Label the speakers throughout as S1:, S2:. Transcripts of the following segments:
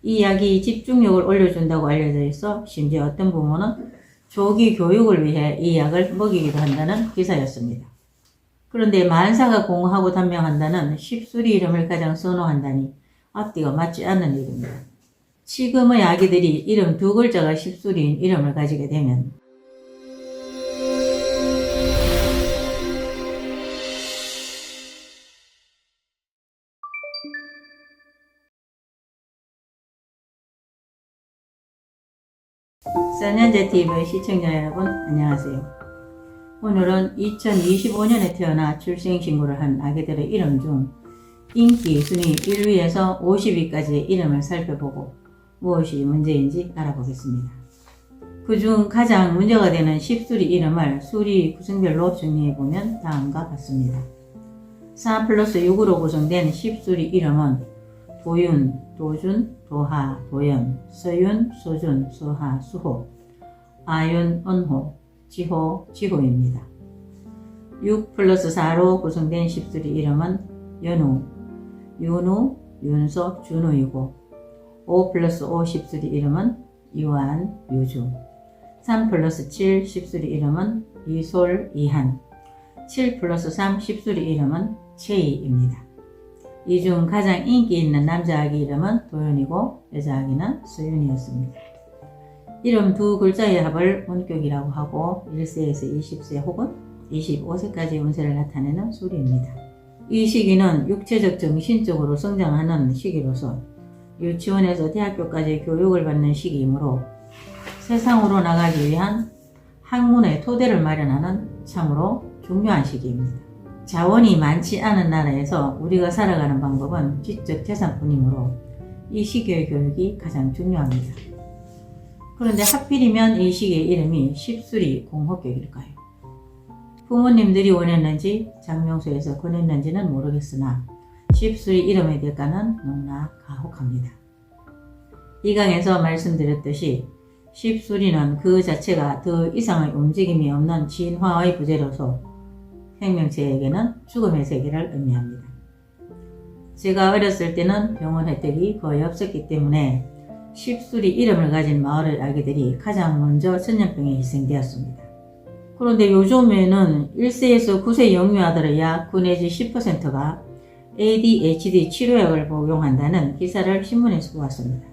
S1: 이 약이 집중력을 올려준다고 알려져 있어 심지어 어떤 부모는 조기 교육을 위해 이 약을 먹이기도 한다는 기사였습니다. 그런데 만사가 공하고 단명한다는 십수리 이름을 가장 선호한다니 앞뒤가 맞지 않는 일입니다. 지금의 아기들이 이름 두 글자가 십수리인 이름을 가지게 되면 써년제TV 시청자 여러분 안녕하세요. 오늘은 2025년에 태어나 출생신고를 한 아기들의 이름 중 인기 순위 1위에서 50위까지의 이름을 살펴보고 무엇이 문제인지 알아보겠습니다. 그중 가장 문제가 되는 십수리 이름을 수리 구성별로 정리해보면 다음과 같습니다. 4+6으로 구성된 십수리 이름은 도윤, 도준, 도하, 도연, 서윤, 소준, 소하, 수호, 아윤, 은호, 지호, 지호입니다. 6+4로 구성된 십수리 이름은 연우, 윤우, 윤소, 준우이고 5+5 십수리 이름은 유한, 유주 3+7 십수리 이름은 이솔, 이한 7+3 십수리 이름은 채이입니다. 이 중 가장 인기 있는 남자 아기 이름은 도연이고 여자 아기는 서윤이었습니다. 이름 두 글자의 합을 운격이라고 하고 1세에서 20세 혹은 25세까지의 운세를 나타내는 수리입니다. 이 시기는 육체적 정신적으로 성장하는 시기로서 유치원에서 대학교까지 교육을 받는 시기이므로 세상으로 나가기 위한 학문의 토대를 마련하는 참으로 중요한 시기입니다. 자원이 많지 않은 나라에서 우리가 살아가는 방법은 지적 재산뿐이므로 이 시기의 교육이 가장 중요합니다. 그런데 하필이면 이 시기의 이름이 십수리 공호격일까요? 부모님들이 원했는지 장명소에서 권했는지는 모르겠으나 십수리 이름의 대가는 너무나 가혹합니다. 이 강에서 말씀드렸듯이 십수리는 그 자체가 더 이상의 움직임이 없는 진화의 부재로서 생명체에게는 죽음의 세계를 의미합니다. 제가 어렸을 때는 병원 혜택이 거의 없었기 때문에 십수리 이름을 가진 마을의 아기들이 가장 먼저 전염병에 희생되었습니다. 그런데 요즘에는 1세에서 9세 영유 아들의 약 9 내지 10%가 ADHD 치료약을 복용한다는 기사를 신문에서 보았습니다.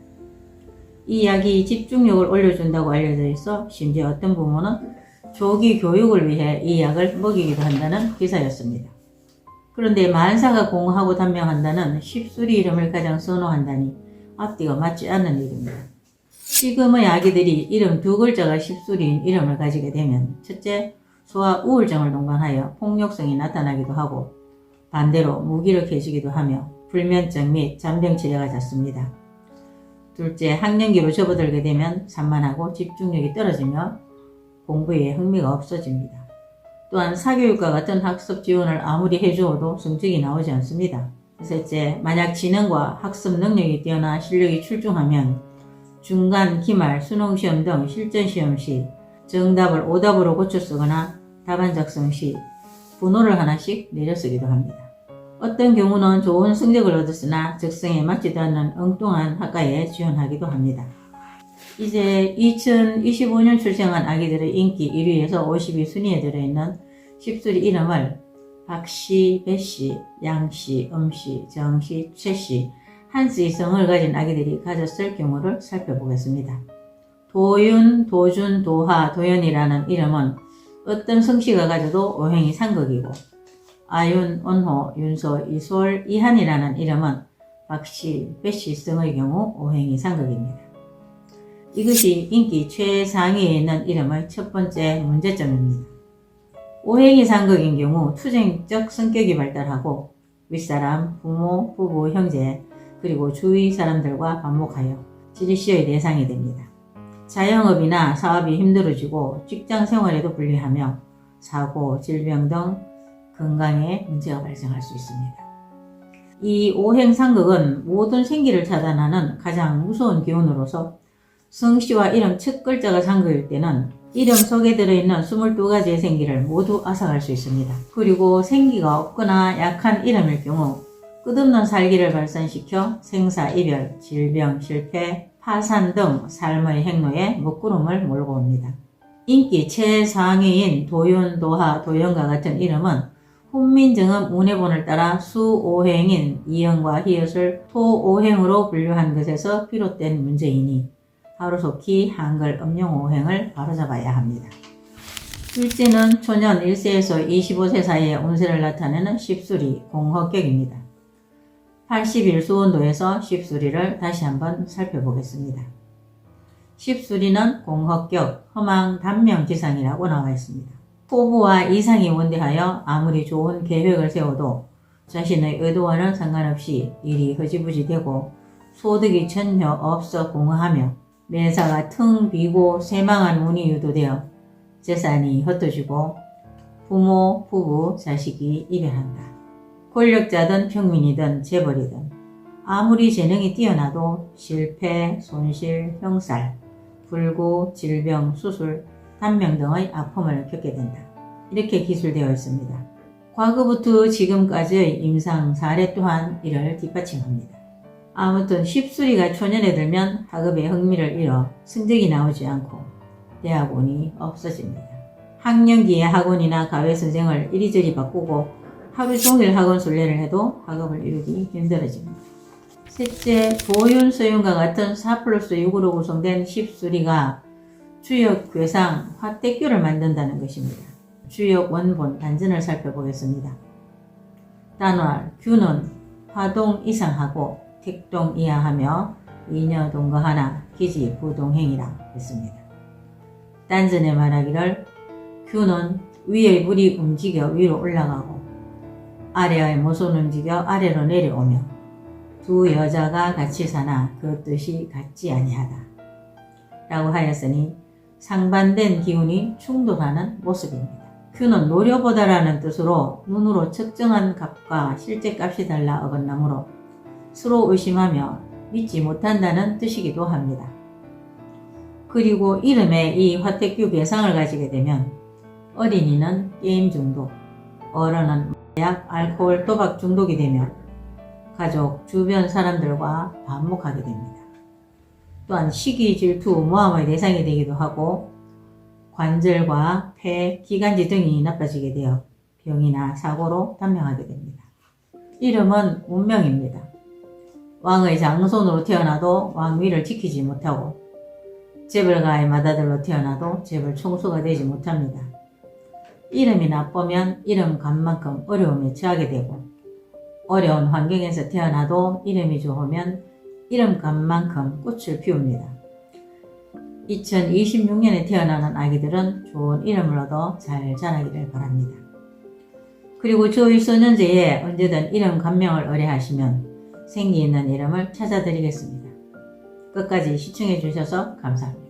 S1: 이 약이 집중력을 올려준다고 알려져 있어 심지어 어떤 부모는 조기 교육을 위해 이 약을 먹이기도 한다는 기사였습니다. 그런데 만사가 공하고 단명한다는 십수리 이름을 가장 선호한다니 앞뒤가 맞지 않는 일입니다. 지금의 아기들이 이름 두 글자가 십수리인 이름을 가지게 되면 첫째, 소아 우울증을 동반하여 폭력성이 나타나기도 하고 반대로 무기력해지기도 하며 불면증 및 잔병 치레가 잦습니다. 둘째, 학년기로 접어들게 되면 산만하고 집중력이 떨어지며 공부에 흥미가 없어집니다. 또한 사교육과 같은 학습 지원을 아무리 해주어도 성적이 나오지 않습니다. 셋째, 만약 지능과 학습 능력이 뛰어나 실력이 출중하면 중간, 기말, 수능시험 등 실전시험 시 정답을 오답으로 고쳐 쓰거나 답안 작성 시 분호를 하나씩 내려 쓰기도 합니다. 어떤 경우는 좋은 성적을 얻었으나 적성에 맞지도 않는 엉뚱한 학과에 지원하기도 합니다. 이제 2025년 출생한 아기들의 인기 1위에서 50위 순위에 들어있는 십수리 이름을 박씨, 배씨, 양씨, 음씨, 정씨, 최씨, 한씨의 성을 가진 아기들이 가졌을 경우를 살펴보겠습니다. 도윤, 도준, 도하, 도연이라는 이름은 어떤 성씨가 가져도 오행이 상극이고 아윤, 은호, 윤소, 이솔, 이한이라는 이름은 박씨, 배씨 성의 경우 오행이 상극입니다. 이것이 인기 최상위에 있는 이름의 첫 번째 문제점입니다. 오행이 상극인 경우 투쟁적 성격이 발달하고 윗사람, 부모, 부부, 형제, 그리고 주위 사람들과 반목하여 질시의 대상이 됩니다. 자영업이나 사업이 힘들어지고 직장 생활에도 불리하며 사고, 질병 등 건강에 문제가 발생할 수 있습니다. 이 오행상극은 모든 생기를 차단하는 가장 무서운 기운으로서 성씨와 이름 첫 글자가 상극일 때는 이름 속에 들어있는 22가지의 생기를 모두 앗아갈 수 있습니다. 그리고 생기가 없거나 약한 이름일 경우 끝없는 살기를 발산시켜 생사, 이별, 질병, 실패, 파산 등 삶의 행로에 먹구름을 몰고 옵니다. 인기 최상위인 도윤, 도하, 도연과 같은 이름은 훈민정음 운해본을 따라 수오행인 이영과 히읗을 토오행으로 분류한 것에서 비롯된 문제이니 하루속히 한글 음용오행을 바로잡아야 합니다. 일지는 초년 1세에서 25세 사이의 운세를 나타내는 십수리 공허격입니다. 81수운도에서 십수리를 다시 한번 살펴보겠습니다. 십수리는 공허격, 허망, 단명지상이라고 나와 있습니다. 포부와 이상이 원대하여 아무리 좋은 계획을 세워도 자신의 의도와는 상관없이 일이 흐지부지 되고 소득이 전혀 없어 공허하며 매사가 텅 비고 쇠망한 운이 유도되어 재산이 흩어지고 부모, 부부, 자식이 이별한다. 권력자든 평민이든 재벌이든 아무리 재능이 뛰어나도 실패, 손실, 형살, 불구, 질병, 수술, 단명 등의 아픔을 겪게 된다. 이렇게 기술되어 있습니다. 과거부터 지금까지의 임상 사례 또한 이를 뒷받침합니다. 아무튼 십수리가 초년에 들면 학업에 흥미를 잃어 성적이 나오지 않고 대학원이 없어집니다. 학령기에 학원이나 가외선생을 이리저리 바꾸고 하루 종일 학원 순례를 해도 학업을 이루기 힘들어집니다. 셋째, 도윤, 서윤과 같은 4+6으로 구성된 십수리가 주역, 괴상, 화택교를 만든다는 것입니다. 주역 원본 단전을 살펴보겠습니다. 단월, 규는 화동 이상하고 택동 이하하며 이녀 동거하나 기지 부동행이라 했습니다. 단전에 말하기를 규는 위의 물이 움직여 위로 올라가고 아래의 모손 움직여 아래로 내려오며 두 여자가 같이 사나 그 뜻이 같지 아니하다 라고 하였으니 상반된 기운이 충돌하는 모습입니다. 규는 노려보다라는 뜻으로 눈으로 측정한 값과 실제 값이 달라 어긋나므로 서로 의심하며 믿지 못한다는 뜻이기도 합니다. 그리고 이름에 이 화택규 괴상을 가지게 되면 어린이는 게임 중독, 어른은 마약, 알코올, 도박 중독이 되며 가족, 주변 사람들과 반목하게 됩니다. 또한 시기, 질투, 모함의 대상이 되기도 하고 관절과 폐, 기관지 등이 나빠지게 되어 병이나 사고로 단명하게 됩니다. 이름은 운명입니다. 왕의 장손으로 태어나도 왕위를 지키지 못하고 재벌가의 맏아들로 태어나도 재벌 총수가 되지 못합니다. 이름이 나쁘면 이름값만큼 어려움에 처하게 되고 어려운 환경에서 태어나도 이름이 좋으면 이름값만큼 꽃을 피웁니다. 2026년에 태어나는 아기들은 좋은 이름을 얻어 잘 자라기를 바랍니다. 그리고 저희 소년제에 언제든 이름 감명을 의뢰하시면 생기 있는 이름을 찾아드리겠습니다. 끝까지 시청해 주셔서 감사합니다.